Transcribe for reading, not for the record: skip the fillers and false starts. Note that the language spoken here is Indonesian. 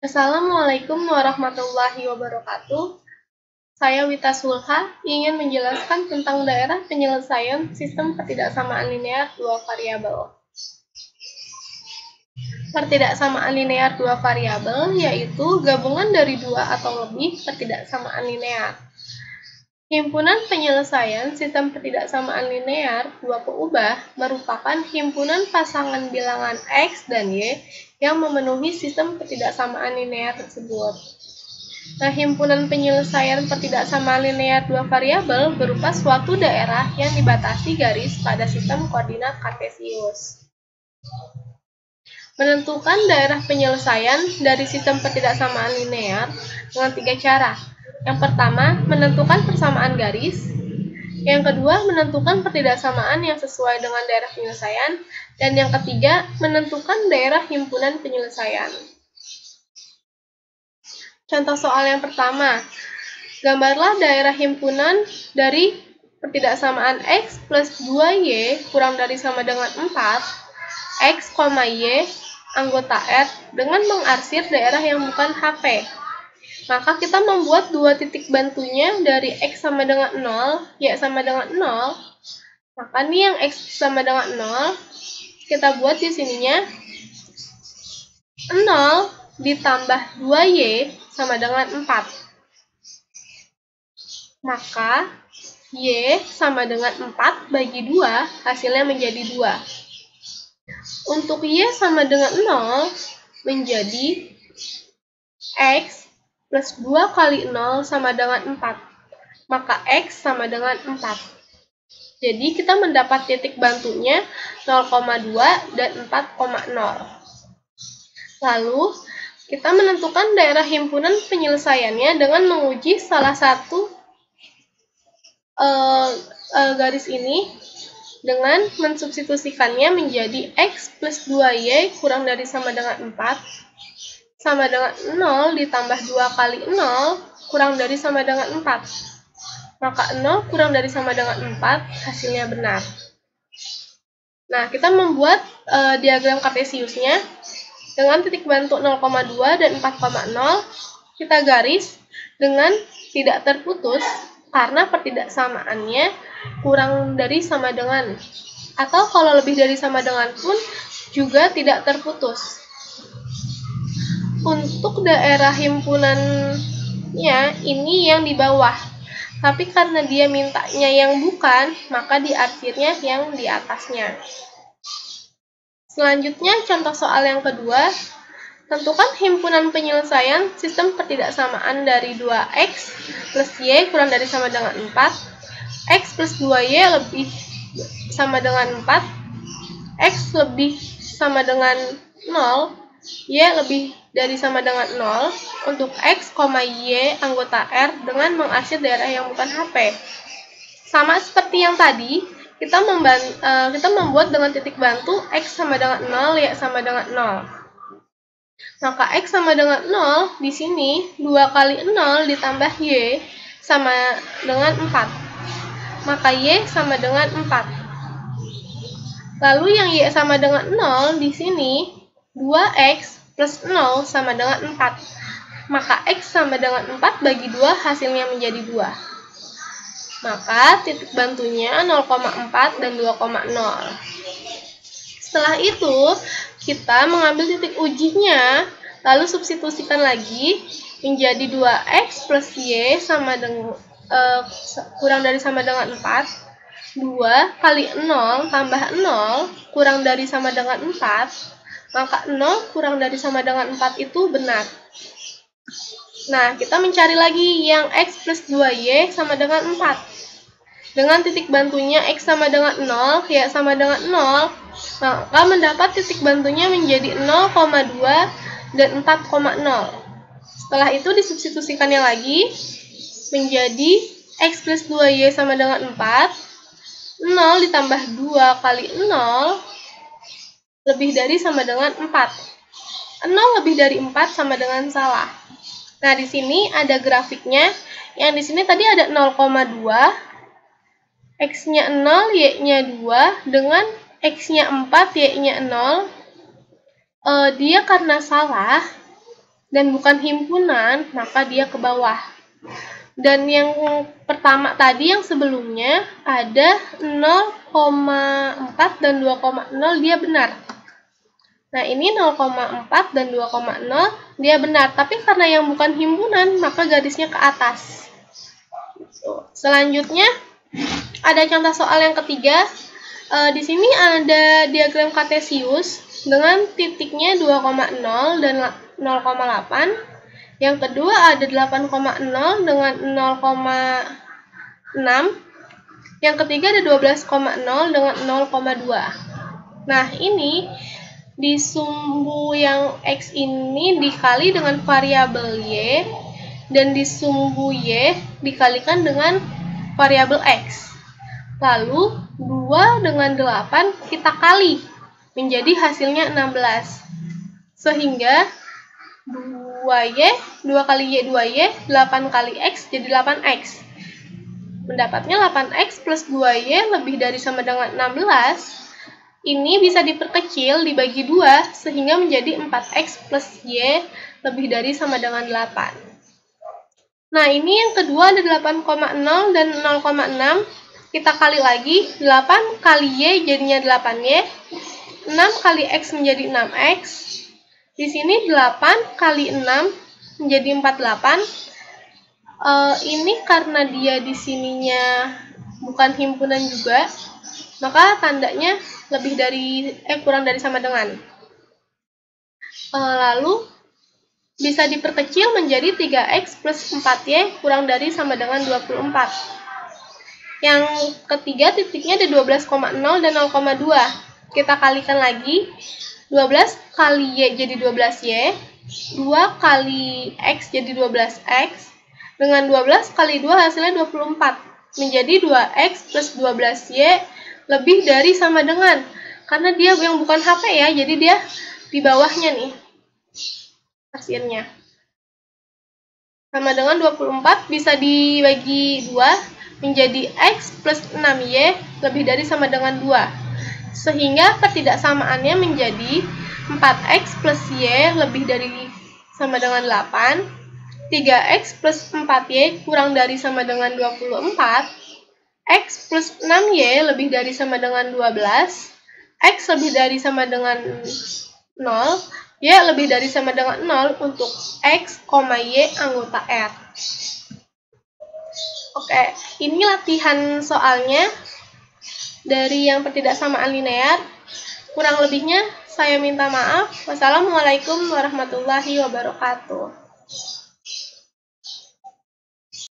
Assalamualaikum warahmatullahi wabarakatuh. Saya Wita Sulha ingin menjelaskan tentang daerah penyelesaian sistem ketidaksamaan linear dua variabel. Ketidaksamaan linear dua variabel yaitu gabungan dari dua atau lebih ketidaksamaan linear. Himpunan penyelesaian sistem ketidaksamaan linear dua peubah merupakan himpunan pasangan bilangan X dan Y yang memenuhi sistem ketidaksamaan linear tersebut. Nah, himpunan penyelesaian ketidaksamaan linear dua variabel berupa suatu daerah yang dibatasi garis pada sistem koordinat kartesius. Menentukan daerah penyelesaian dari sistem ketidaksamaan linear dengan tiga cara. Yang pertama, menentukan persamaan garis. Yang kedua, menentukan ketidaksamaan yang sesuai dengan daerah penyelesaian. Dan yang ketiga, menentukan daerah himpunan penyelesaian. Contoh soal yang pertama, gambarlah daerah himpunan dari ketidaksamaan X plus 2Y kurang dari sama dengan 4, X, Y, anggota R dengan mengarsir daerah yang bukan HP. Maka kita membuat dua titik bantunya dari X sama dengan 0, Y sama dengan 0. Maka nih yang X sama dengan 0, kita buat di sininya 0 ditambah 2Y sama dengan 4. Maka Y sama dengan 4 bagi 2, hasilnya menjadi 2. Untuk Y sama dengan 0, menjadi X plus 2 kali 0 sama dengan 4. Maka X sama dengan 4. Jadi kita mendapat titik bantunya 0,2 dan 4,0. Lalu, kita menentukan daerah himpunan penyelesaiannya dengan menguji salah satu garis ini dengan mensubstitusikannya menjadi X plus 2Y kurang dari sama dengan 4 sama dengan 0 ditambah 2 kali 0 kurang dari sama dengan 4. Maka 0 kurang dari sama dengan 4 hasilnya benar. Nah, kita membuat diagram kartesiusnya dengan titik bantu 0,2 dan 4,0 kita garis dengan tidak terputus karena pertidaksamaannya kurang dari sama dengan, atau kalau lebih dari sama dengan pun juga tidak terputus. Untuk daerah himpunannya ini yang di bawah, tapi karena dia mintanya yang bukan, maka diarsirnya yang di atasnya. Selanjutnya, contoh soal yang kedua, tentukan himpunan penyelesaian sistem ketidaksamaan dari 2X plus Y kurang dari sama dengan 4, X plus 2Y lebih sama dengan 4, X lebih sama dengan 0, Y lebih dari sama dengan 0, untuk X, Y anggota R dengan mengarsir daerah yang bukan HP. Sama seperti yang tadi, kita membuat dengan titik bantu X sama dengan 0, Y sama dengan 0. Maka X sama dengan 0, di sini 2 kali 0 ditambah Y sama dengan 4. Maka Y sama dengan 4. Lalu yang Y sama dengan 0, di sini 2X plus 0 sama dengan 4. Maka X sama dengan 4 bagi 2, hasilnya menjadi 2. Maka titik bantunya 0,4 dan 2,0. Setelah itu, kita mengambil titik ujinya, lalu substitusikan lagi menjadi 2X plus Y sama dengan kurang dari sama dengan 4. 2 kali 0 tambah 0 kurang dari sama dengan 4, maka 0 kurang dari sama dengan 4 itu benar. Nah, kita mencari lagi yang X plus 2Y sama dengan 4. Dengan titik bantunya X sama dengan 0, Y sama dengan 0, maka mendapat titik bantunya menjadi 0,2 dan 4,0. Setelah itu disubstitusikannya lagi menjadi X plus 2Y sama dengan 4, 0 ditambah 2 kali 0 lebih dari sama dengan 4. 0 lebih dari 4 sama dengan salah. Nah, di sini ada grafiknya. Yang di sini tadi ada 0,2, X-nya 0, Y-nya 2, dengan X-nya 4, Y-nya 0. Dia karena salah, dan bukan himpunan, maka dia ke bawah. Dan yang pertama tadi yang sebelumnya ada 0,4 dan 2,0 dia benar. Nah, ini 0,4 dan 2,0 dia benar, tapi karena yang bukan himpunan, maka garisnya ke atas. Selanjutnya, ada contoh soal yang ketiga. Di sini ada diagram kartesius dengan titiknya 2,0 dan 0,8. Yang kedua ada 8,0 dengan 0,6. Yang ketiga ada 12,0 dengan 0,2. Nah, ini di sumbu yang X ini dikali dengan variabel Y, dan di sumbu Y dikalikan dengan variabel X. Lalu 2 dengan 8 kita kali, menjadi hasilnya 16. Sehingga 2Y, 2 kali Y, 2Y, 8 kali X jadi 8X. Mendapatnya 8X plus 2Y lebih dari sama dengan 16. Ini bisa diperkecil dibagi 2 sehingga menjadi 4X plus Y lebih dari sama dengan 8. Nah, ini yang kedua ada 8,0 dan 0,6. Kita kali lagi, 8 kali Y jadinya 8Y, 6 kali X menjadi 6X. Di sini 8 kali 6 menjadi 48. Ini karena dia di sininya bukan himpunan juga, maka tandanya kurang dari sama dengan. Lalu bisa diperkecil menjadi 3X plus 4Y kurang dari sama dengan 24. Yang ketiga titiknya ada 12,0 dan 0,2. Kita kalikan lagi. 12 kali Y jadi 12Y. 2 kali X jadi 12X. Dengan 12 kali 2 hasilnya 24. Menjadi 2X plus 12Y lebih dari sama dengan. Karena dia yang bukan HP ya, jadi dia di bawahnya nih hasilnya. Sama dengan 24 bisa dibagi 2 menjadi X plus 6Y lebih dari sama dengan 2. Sehingga ketidaksamaannya menjadi 4X plus Y lebih dari sama dengan 8. 3X plus 4Y kurang dari sama dengan 24. X plus 6Y lebih dari sama dengan 12. X lebih dari sama dengan 0. Y lebih dari sama dengan 0 untuk X, Y anggota R. Oke, ini latihan soalnya dari yang ketidaksamaan linear. Kurang lebihnya saya minta maaf. Wassalamualaikum warahmatullahi wabarakatuh.